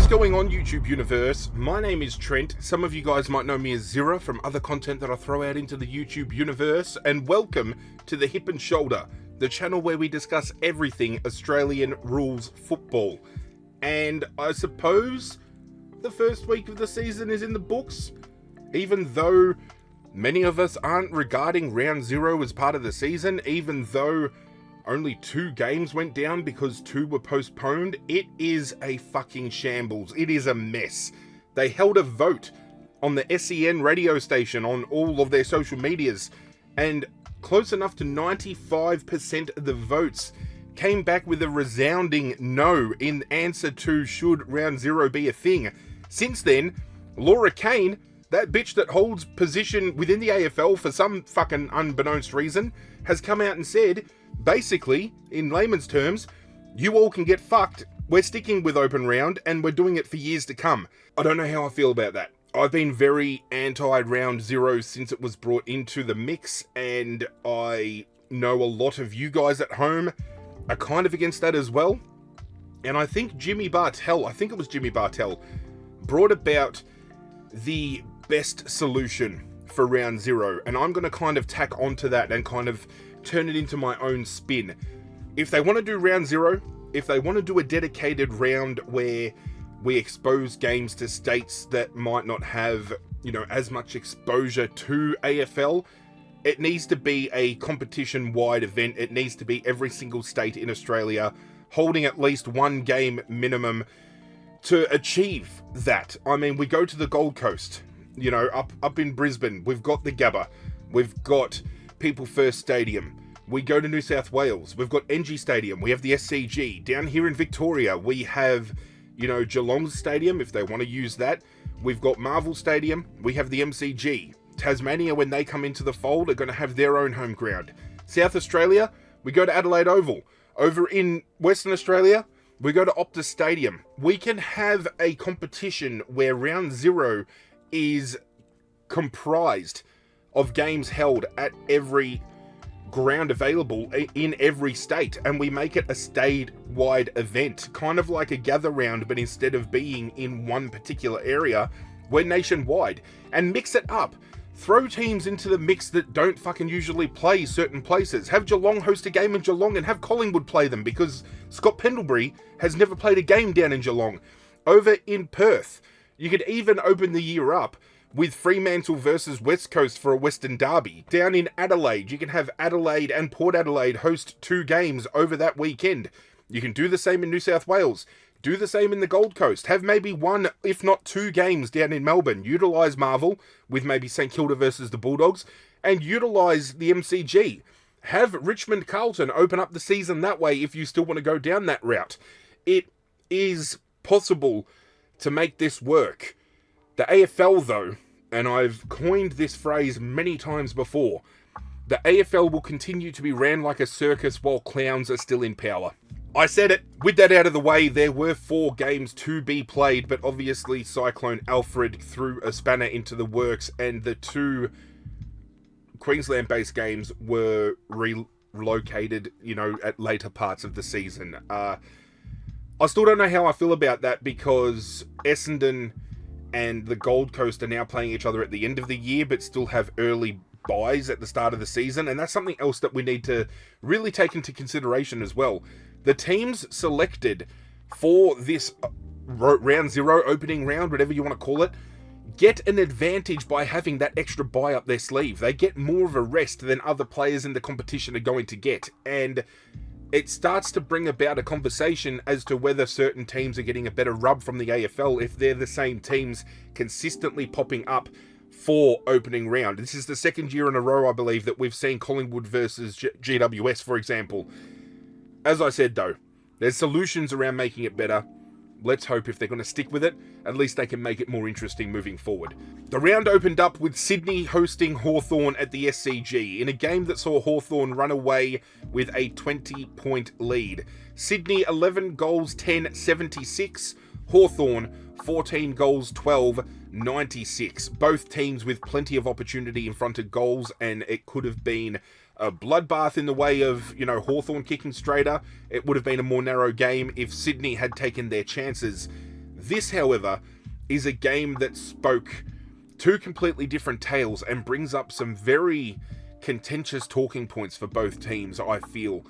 going on, YouTube universe? My name is Trent. Some of you guys might know me as Zirra from other content that I throw out into the YouTube universe, and welcome to the Hip and Shoulder, the channel where we discuss everything Australian rules football. And I suppose the first week of the season is in the books, even though many of us aren't regarding round 0 as part of the season, even though only 2 games went down because 2 were postponed. It is a fucking shambles. It is a mess. They held a vote on the SEN radio station on all of their social medias, and close enough to 95% of the votes came back with a resounding no in answer to should round 0 be a thing. Since then, Laura Kane, that bitch that holds position within the AFL for some fucking unbeknownst reason, has come out and said, basically, in layman's terms, you all can get fucked. We're sticking with open round and we're doing it for years to come. I don't know how I feel about that. I've been very anti-round 0 since it was brought into the mix, and I know a lot of you guys at home are kind of against that as well. And I think Jimmy Bartell, brought about the best solution for round 0, and I'm going to kind of tack onto that and kind of turn it into my own spin. If they want to do round 0, if they want to do a dedicated round where we expose games to states that might not have, as much exposure to AFL, it needs to be a competition-wide event. It needs to be every single state in Australia holding at least 1 game minimum to achieve that. I mean, we go to the Gold Coast, up in Brisbane, we've got the Gabba, we've got People First Stadium. We go to New South Wales, we've got NG Stadium, we have the SCG. Down here in Victoria, we have, Geelong's Stadium, if they want to use that. We've got Marvel Stadium, we have the MCG. Tasmania, when they come into the fold, are going to have their own home ground. South Australia, we go to Adelaide Oval. Over in Western Australia, we go to Optus Stadium. We can have a competition where round 0 is comprised of games held at every ground available in every state, and we make it a state-wide event, kind of like a gather round, but instead of being in one particular area, we're nationwide, and mix it up. Throw teams into the mix that don't fucking usually play certain places. Have Geelong host a game in Geelong and have Collingwood play them, because Scott Pendlebury has never played a game down in Geelong. Over in Perth, you could even open the year up with Fremantle versus West Coast for a Western Derby. Down in Adelaide, you can have Adelaide and Port Adelaide host 2 games over that weekend. You can do the same in New South Wales. Do the same in the Gold Coast. Have maybe 1, if not 2 games down in Melbourne. Utilise Marvel with maybe St Kilda versus the Bulldogs, and utilise the MCG. Have Richmond Carlton open up the season that way if you still want to go down that route. It is possible to make this work. The AFL, though, and I've coined this phrase many times before, the AFL will continue to be ran like a circus while clowns are still in power. I said it. With that out of the way, there were 4 games to be played, but obviously Cyclone Alfred threw a spanner into the works, and the 2 Queensland-based games were relocated, at later parts of the season. I still don't know how I feel about that, because Essendon and the Gold Coast are now playing each other at the end of the year, but still have early buys at the start of the season, and that's something else that we need to really take into consideration as well. The teams selected for this round 0 opening round, whatever you want to call it, get an advantage by having that extra buy up their sleeve. They get more of a rest than other players in the competition are going to get, and it starts to bring about a conversation as to whether certain teams are getting a better rub from the AFL if they're the same teams consistently popping up for opening round. This is the 2nd year in a row, I believe, that we've seen Collingwood versus GWS, for example. As I said, though, there's solutions around making it better. Let's hope if they're going to stick with it, at least they can make it more interesting moving forward. The round opened up with Sydney hosting Hawthorn at the SCG, in a game that saw Hawthorn run away with a 20-point lead. Sydney 11 goals 10 76, Hawthorn 14 goals 12 96. Both teams with plenty of opportunity in front of goals, and it could have been a bloodbath in the way of, Hawthorn kicking straighter. It would have been a more narrow game if Sydney had taken their chances. This, however, is a game that spoke two completely different tales and brings up some very contentious talking points for both teams, I feel.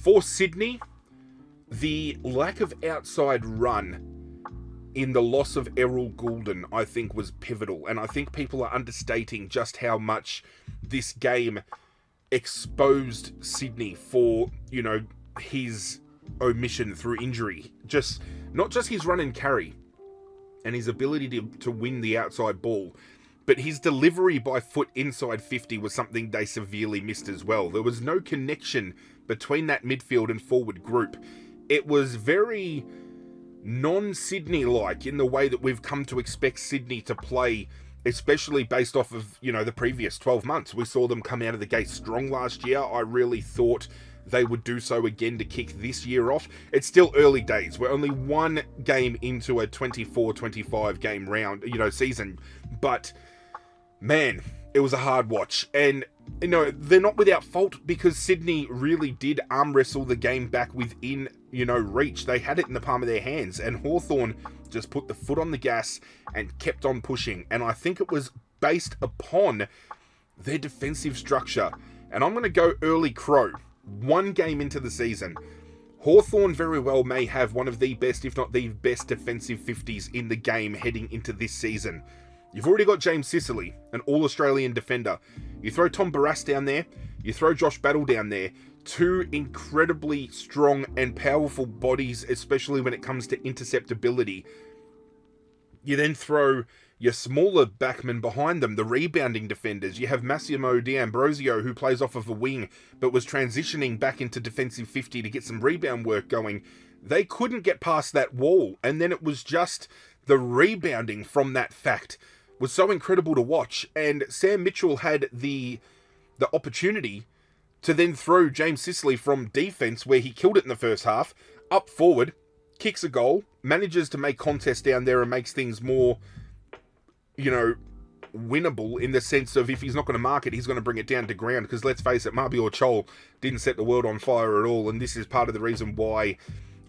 For Sydney, the lack of outside run in the loss of Errol Goulden, I think, was pivotal. And I think people are understating just how much this game exposed Sydney for, you know, his omission through injury. Just not just his run and carry and his ability to win the outside ball, but his delivery by foot inside 50 was something they severely missed as well. There was no connection between that midfield and forward group. It was very non-Sydney-like in the way that we've come to expect Sydney to play, especially based off of, you know, the previous 12 months. We saw them come out of the gate strong last year. I really thought they would do so again to kick this year off. It's still early days. We're only one game into a 24-25 game round, you know, season. But, man, it was a hard watch. And, you know, they're not without fault, because Sydney really did arm wrestle the game back within, you know, reach. They had it in the palm of their hands, and Hawthorn just put the foot on the gas and kept on pushing. And I think it was based upon their defensive structure. And I'm going to go early crow. One game into the season, Hawthorn very well may have one of the best, if not the best, defensive 50s in the game heading into this season. You've already got James Sicily, an all-Australian defender. You throw Tom Barrass down there, you throw Josh Battle down there, two incredibly strong and powerful bodies, especially when it comes to interceptability. You then throw your smaller backmen behind them, the rebounding defenders. You have Massimo D'Ambrosio, who plays off of a wing, but was transitioning back into defensive 50 to get some rebound work going. They couldn't get past that wall, and then it was just the rebounding from that fact was so incredible to watch. And Sam Mitchell had the opportunity to then throw James Sicily from defense, where he killed it in the first half, up forward, kicks a goal, manages to make contest down there and makes things more, you know, winnable, in the sense of if he's not going to mark it, he's going to bring it down to ground. Because let's face it, Mabior Chol didn't set the world on fire at all, and this is part of the reason why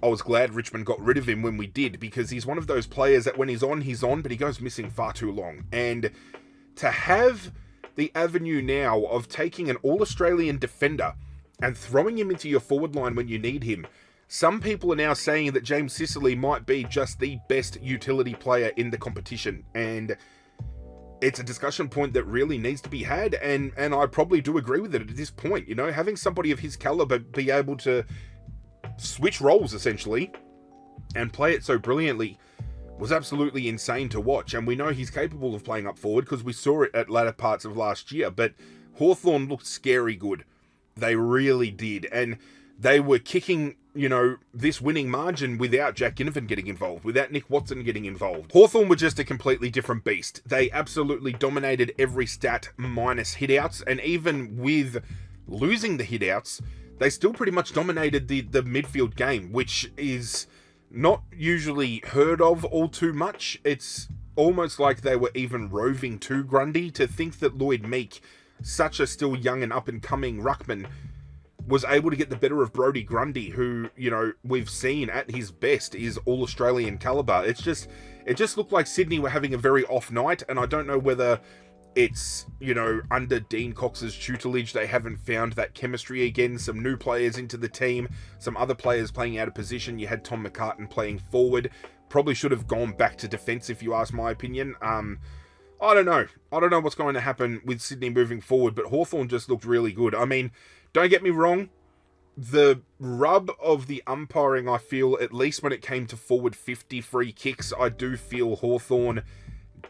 I was glad Richmond got rid of him when we did, because he's one of those players that when he's on, but he goes missing far too long. And to have the avenue now of taking an all-Australian defender and throwing him into your forward line when you need him, some people are now saying that James Sicily might be just the best utility player in the competition. And it's a discussion point that really needs to be had, and I probably do agree with it at this point. You know, having somebody of his caliber be able to switch roles, essentially, and play it so brilliantly was absolutely insane to watch. And we know he's capable of playing up forward, because we saw it at latter parts of last year. But Hawthorn looked scary good. They really did. And they were kicking, you know, this winning margin without Jack Ginnivan getting involved, without Nick Watson getting involved. Hawthorn were just a completely different beast. They absolutely dominated every stat minus hitouts, and even with losing the hitouts, they still pretty much dominated the midfield game, which is not usually heard of all too much. It's almost like they were even roving to Grundy. To think that Lloyd Meek, such a still young and up-and-coming ruckman, was able to get the better of Brodie Grundy, who, you know, we've seen at his best is all-Australian caliber. It just looked like Sydney were having a very off night, and I don't know whether it's, you know, under Dean Cox's tutelage, they haven't found that chemistry again. Some new players into the team, some other players playing out of position. You had Tom McCartan playing forward. Probably should have gone back to defence, if you ask my opinion. I don't know. I don't know what's going to happen with Sydney moving forward, but Hawthorn just looked really good. I mean, don't get me wrong. The rub of the umpiring, I feel, at least when it came to forward 50 free kicks, I do feel Hawthorn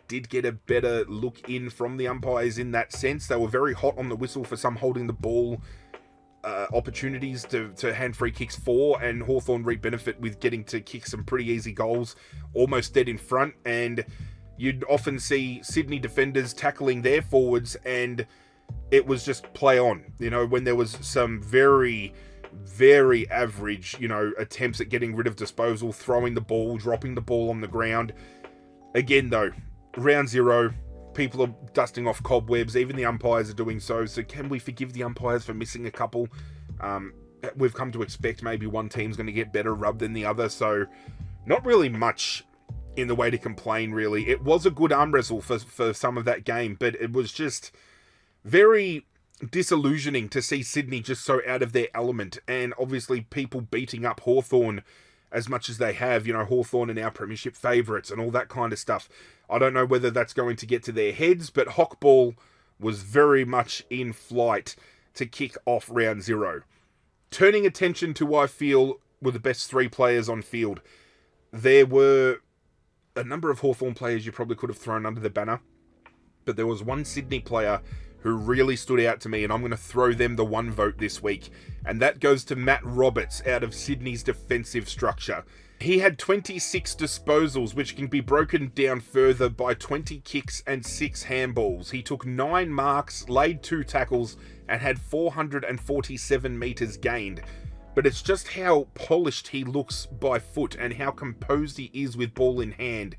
did get a better look in from the umpires in that sense. They were very hot on the whistle for some holding the ball opportunities to hand free kicks for, and Hawthorn reaped benefit with getting to kick some pretty easy goals, almost dead in front. And you'd often see Sydney defenders tackling their forwards, and it was just play on. You know, when there was some very, very average, you know, attempts at getting rid of disposal, throwing the ball, dropping the ball on the ground. Again, though, round zero, people are dusting off cobwebs. Even the umpires are doing so. So can we forgive the umpires for missing a couple? We've come to expect maybe one team's going to get better rub than the other. So not really much in the way to complain, really. It was a good arm wrestle for some of that game, but it was just very disillusioning to see Sydney just so out of their element, and obviously people beating up Hawthorn as much as they have. You know, Hawthorn are now premiership favourites and all that kind of stuff. I don't know whether that's going to get to their heads, but Hockball was very much in flight to kick off round 0. Turning attention to what I feel were the best 3 players on field. There were a number of Hawthorn players you probably could have thrown under the banner, but there was one Sydney player who really stood out to me, and I'm going to throw them the one vote this week, and that goes to Matt Roberts out of Sydney's defensive structure. He had 26 disposals, which can be broken down further by 20 kicks and 6 handballs. He took 9 marks, laid 2 tackles, and had 447 metres gained. But it's just how polished he looks by foot and how composed he is with ball in hand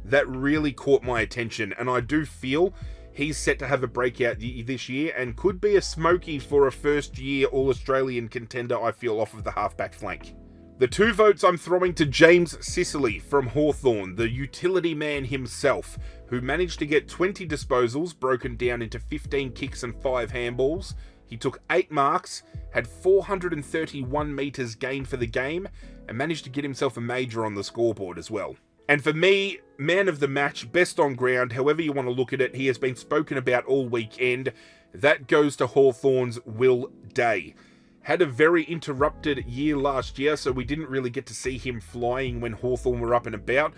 that really caught my attention, and I do feel he's set to have a breakout this year and could be a smoky for a first-year All-Australian contender, I feel, off of the halfback flank. The 2 votes I'm throwing to James Sicily from Hawthorn, the utility man himself, who managed to get 20 disposals broken down into 15 kicks and 5 handballs. He took 8 marks, had 431 metres gained for the game, and managed to get himself a major on the scoreboard as well. And for me, man of the match, best on ground, however you want to look at it, he has been spoken about all weekend. That goes to Hawthorn's Will Day. Had a very interrupted year last year, so we didn't really get to see him flying when Hawthorn were up and about.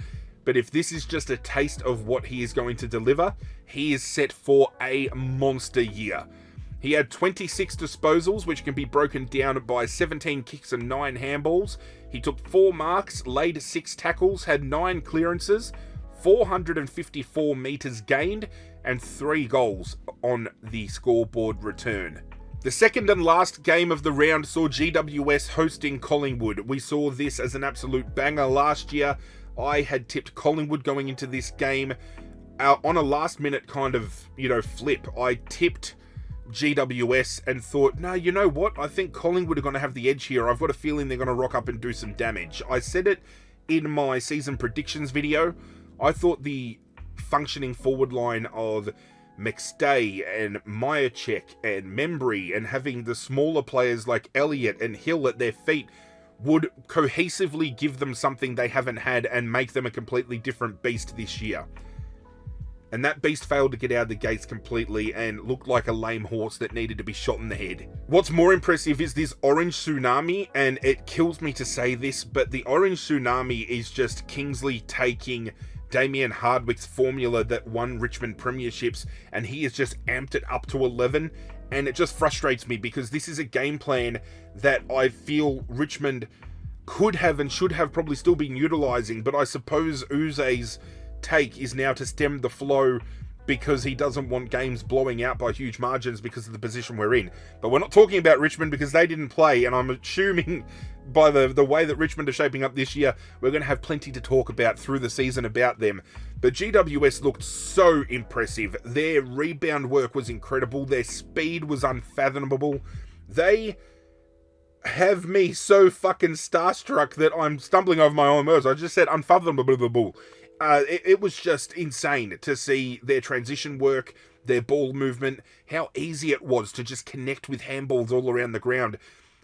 But if this is just a taste of what he is going to deliver, he is set for a monster year. He had 26 disposals, which can be broken down by 17 kicks and 9 handballs. He took 4 marks, laid 6 tackles, had 9 clearances, 454 metres gained, and 3 goals on the scoreboard return. The second and last game of the round saw GWS hosting Collingwood. We saw this as an absolute banger last year. I had tipped Collingwood going into this game on a last minute kind of, flip. I tipped GWS and thought, no, you know what? I think Collingwood are going to have the edge here. I've got a feeling they're going to rock up and do some damage. I said it in my season predictions video. I thought the functioning forward line of McStay and Myercheck and Membry and having the smaller players like Elliott and Hill at their feet would cohesively give them something they haven't had and make them a completely different beast this year. And that beast failed to get out of the gates completely and looked like a lame horse that needed to be shot in the head. What's more impressive is this orange tsunami, and it kills me to say this, but the orange tsunami is just Kingsley taking Damien Hardwick's formula that won Richmond premierships, and he has just amped it up to 11, and it just frustrates me because this is a game plan that I feel Richmond could have and should have probably still been utilising, but I suppose Uze's take is now to stem the flow because he doesn't want games blowing out by huge margins because of the position we're in. But we're not talking about Richmond because they didn't play, and I'm assuming by the way that Richmond are shaping up this year, we're going to have plenty to talk about through the season about them. But GWS looked so impressive. Their rebound work was incredible. Their speed was unfathomable. They have me so fucking starstruck that I'm stumbling over my own words. I just said unfathomable. It was just insane to see their transition work, their ball movement, how easy it was to just connect with handballs all around the ground.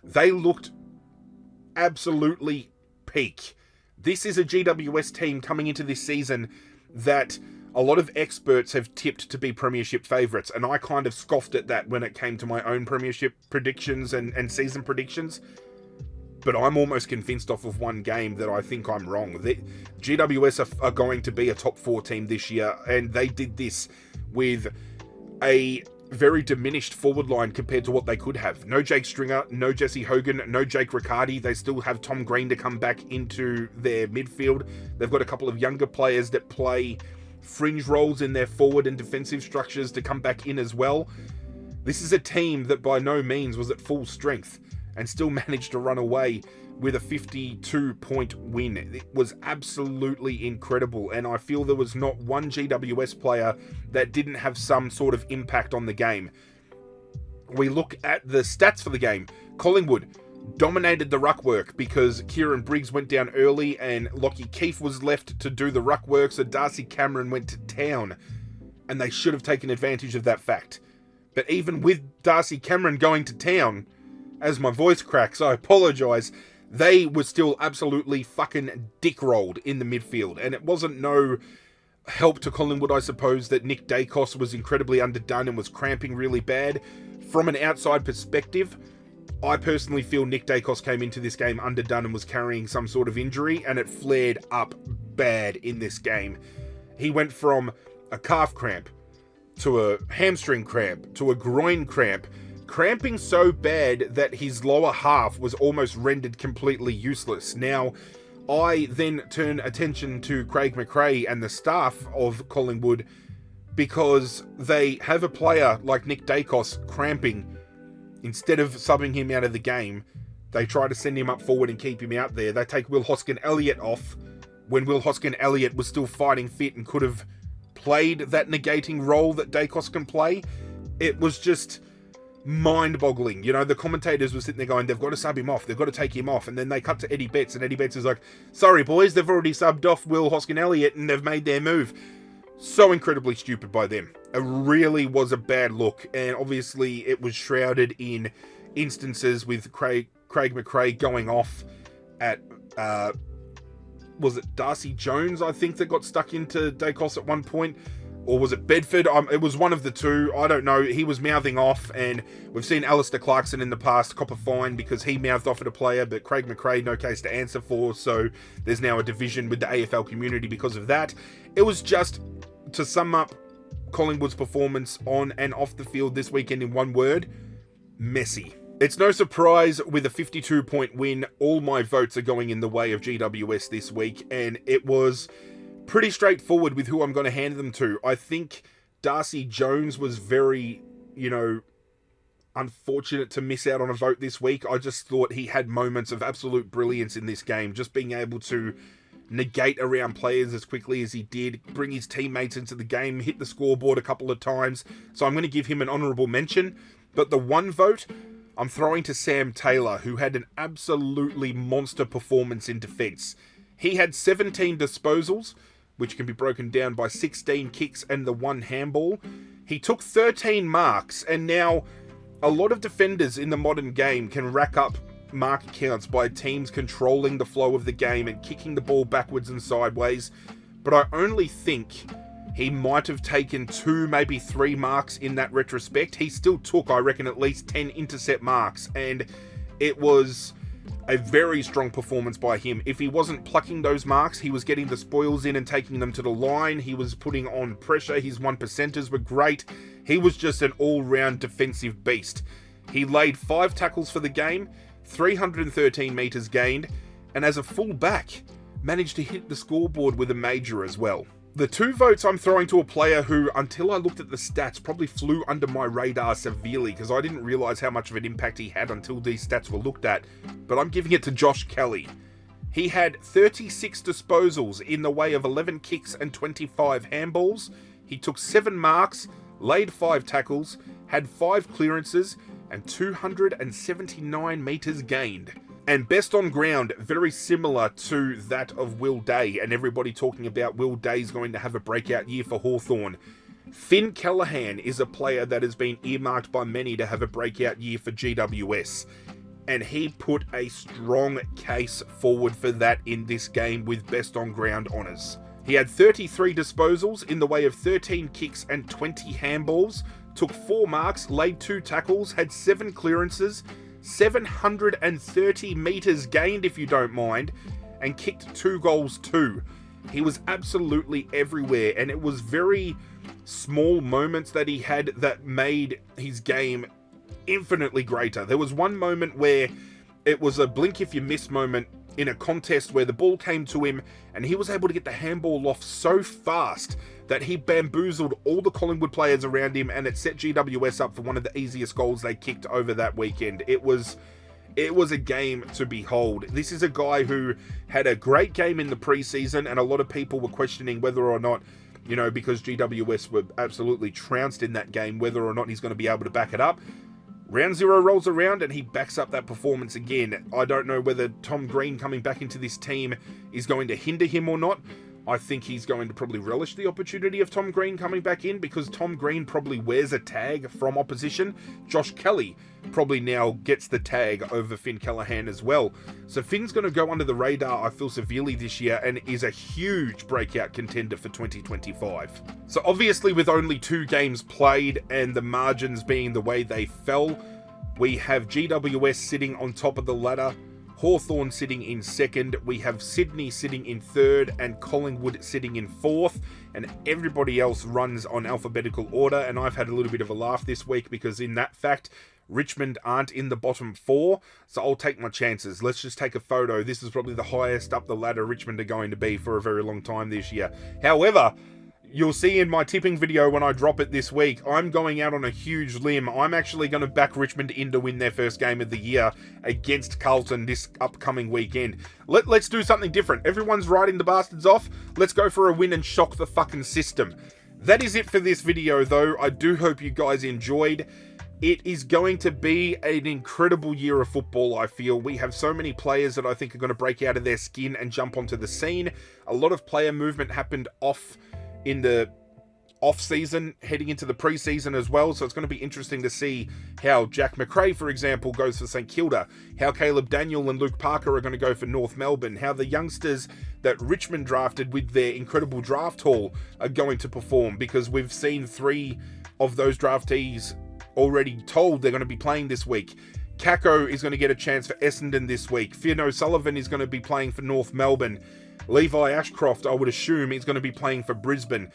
They looked absolutely peak. This is a GWS team coming into this season that a lot of experts have tipped to be premiership favourites, and I kind of scoffed at that when it came to my own premiership predictions and season predictions. But I'm almost convinced off of one game that I think I'm wrong. The GWS are going to be a top 4 team this year, and they did this with a very diminished forward line compared to what they could have. No Jake Stringer, no Jesse Hogan, no Jake Riccardi. They still have Tom Green to come back into their midfield. They've got a couple of younger players that play fringe roles in their forward and defensive structures to come back in as well. This is a team that by no means was at full strength and still managed to run away with a 52-point win. It was absolutely incredible, and I feel there was not one GWS player that didn't have some sort of impact on the game. We look at the stats for the game. Collingwood, dominated the ruck work because Kieran Briggs went down early and Lockie Keefe was left to do the ruck work, so Darcy Cameron went to town, and they should have taken advantage of that fact. But even with Darcy Cameron going to town, as my voice cracks, I apologise, they were still absolutely fucking dick-rolled in the midfield, and it wasn't no help to Collingwood, I suppose, that Nick Dacos was incredibly underdone and was cramping really bad. From an outside perspective, I personally feel Nick Dacos came into this game underdone and was carrying some sort of injury, and it flared up bad in this game. He went from a calf cramp to a hamstring cramp to a groin cramp, cramping so bad that his lower half was almost rendered completely useless. Now, I then turn attention to Craig McRae and the staff of Collingwood because they have a player like Nick Dacos cramping. Instead of subbing him out of the game, they try to send him up forward and keep him out there. They take Will Hoskin-Elliott off when Will Hoskin-Elliott was still fighting fit and could have played that negating role that Dacos can play. It was just mind-boggling. You know, the commentators were sitting there going, they've got to sub him off, they've got to take him off, and then they cut to Eddie Betts, and Eddie Betts is like, sorry boys, they've already subbed off Will Hoskin-Elliott and they've made their move. So incredibly stupid by them. It really was a bad look, and obviously it was shrouded in instances with Craig McRae going off at, was it Darcy Jones, I think, that got stuck into Dacos at one point? Or was it Bedford? It was one of the two. I don't know. He was mouthing off, and we've seen Alistair Clarkson in the past cop a fine because he mouthed off at a player, but Craig McRae, no case to answer for, so there's now a division with the AFL community because of that. It was just, to sum up Collingwood's performance on and off the field this weekend in one word, messy. It's no surprise with a 52-point win, all my votes are going in the way of GWS this week, and it was pretty straightforward with who I'm going to hand them to. I think Darcy Jones was very, unfortunate to miss out on a vote this week. I just thought he had moments of absolute brilliance in this game, just being able to negate around players as quickly as he did, bring his teammates into the game, hit the scoreboard a couple of times. So I'm going to give him an honourable mention. But the one vote I'm throwing to Sam Taylor, who had an absolutely monster performance in defence. He had 17 disposals, which can be broken down by 16 kicks and the one handball. He took 13 marks, and now a lot of defenders in the modern game can rack up mark counts by teams controlling the flow of the game and kicking the ball backwards and sideways, but I only think he might have taken 2, maybe 3 marks in that retrospect. He still took, I reckon, at least 10 intercept marks, and it was a very strong performance by him. If he wasn't plucking those marks, he was getting the spoils in and taking them to the line. He was putting on pressure. His 1%ers were great. He was just an all-round defensive beast. He laid 5 tackles for the game, 313 metres gained, and as a full-back, managed to hit the scoreboard with a major as well. The 2 votes I'm throwing to a player who, until I looked at the stats, probably flew under my radar severely because I didn't realise how much of an impact he had until these stats were looked at, but I'm giving it to Josh Kelly. He had 36 disposals in the way of 11 kicks and 25 handballs. He took 7 marks, laid 5 tackles, had 5 clearances, and 279 metres gained. And best on ground, very similar to that of Will Day, and everybody talking about Will Day's going to have a breakout year for Hawthorn. Finn Callaghan is a player that has been earmarked by many to have a breakout year for GWS, and he put a strong case forward for that in this game with best on ground honours. He had 33 disposals in the way of 13 kicks and 20 handballs, took 4 marks, laid 2 tackles, had 7 clearances, 730 metres gained, if you don't mind, and kicked 2 goals too. He was absolutely everywhere, and it was very small moments that he had that made his game infinitely greater. There was one moment where it was a blink if you miss moment in a contest where the ball came to him and he was able to get the handball off so fast that he bamboozled all the Collingwood players around him, and it set GWS up for one of the easiest goals they kicked over that weekend. It was a game to behold. This is a guy who had a great game in the preseason, and a lot of people were questioning whether or not, because GWS were absolutely trounced in that game, whether or not he's going to be able to back it up. Round 0 rolls around and he backs up that performance again. I don't know whether Tom Green coming back into this team is going to hinder him or not. I think he's going to probably relish the opportunity of Tom Green coming back in, because Tom Green probably wears a tag from opposition. Josh Kelly probably now gets the tag over Finn Callaghan as well. So Finn's going to go under the radar, I feel, severely this year, and is a huge breakout contender for 2025. So obviously, with only 2 games played and the margins being the way they fell, we have GWS sitting on top of the ladder, Hawthorn sitting in 2nd, we have Sydney sitting in 3rd, and Collingwood sitting in 4th, and everybody else runs on alphabetical order. And I've had a little bit of a laugh this week, because in that fact, Richmond aren't in the bottom 4, so I'll take my chances. Let's just take a photo. This is probably the highest up the ladder Richmond are going to be for a very long time this year. However, you'll see in my tipping video when I drop it this week, I'm going out on a huge limb. I'm actually going to back Richmond in to win their first game of the year against Carlton this upcoming weekend. Let's do something different. Everyone's writing the bastards off. Let's go for a win and shock the fucking system. That is it for this video, though. I do hope you guys enjoyed. It is going to be an incredible year of football, I feel. We have so many players that I think are going to break out of their skin and jump onto the scene. A lot of player movement happened in the off-season, heading into the pre-season as well, so it's going to be interesting to see how Jack McRae, for example, goes for St Kilda, how Caleb Daniel and Luke Parker are going to go for North Melbourne, how the youngsters that Richmond drafted with their incredible draft haul are going to perform, because we've seen 3 of those draftees already told they're going to be playing this week. Kako is going to get a chance for Essendon this week. Finn O'Sullivan is going to be playing for North Melbourne. Levi Ashcroft, I would assume, is going to be playing for Brisbane.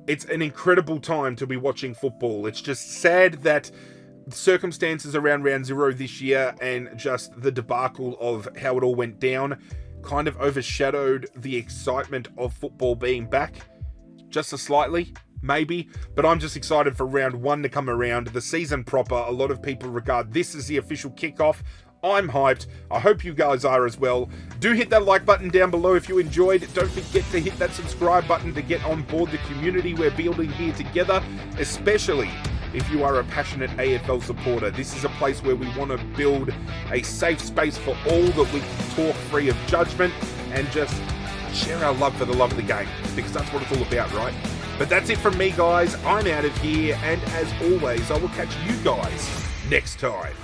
It's an incredible time to be watching football. It's just sad that circumstances around round 0 this year and just the debacle of how it all went down kind of overshadowed the excitement of football being back. Just a slightly, maybe. But I'm just excited for round 1 to come around. The season proper. A lot of people regard this as the official kickoff. I'm hyped. I hope you guys are as well. Do hit that like button down below if you enjoyed. Don't forget to hit that subscribe button to get on board the community we're building here together, especially if you are a passionate AFL supporter. This is a place where we want to build a safe space for all, that we can talk free of judgment and just share our love for the love of the game, because that's what it's all about, right? But that's it from me, guys. I'm out of here, and as always, I will catch you guys next time.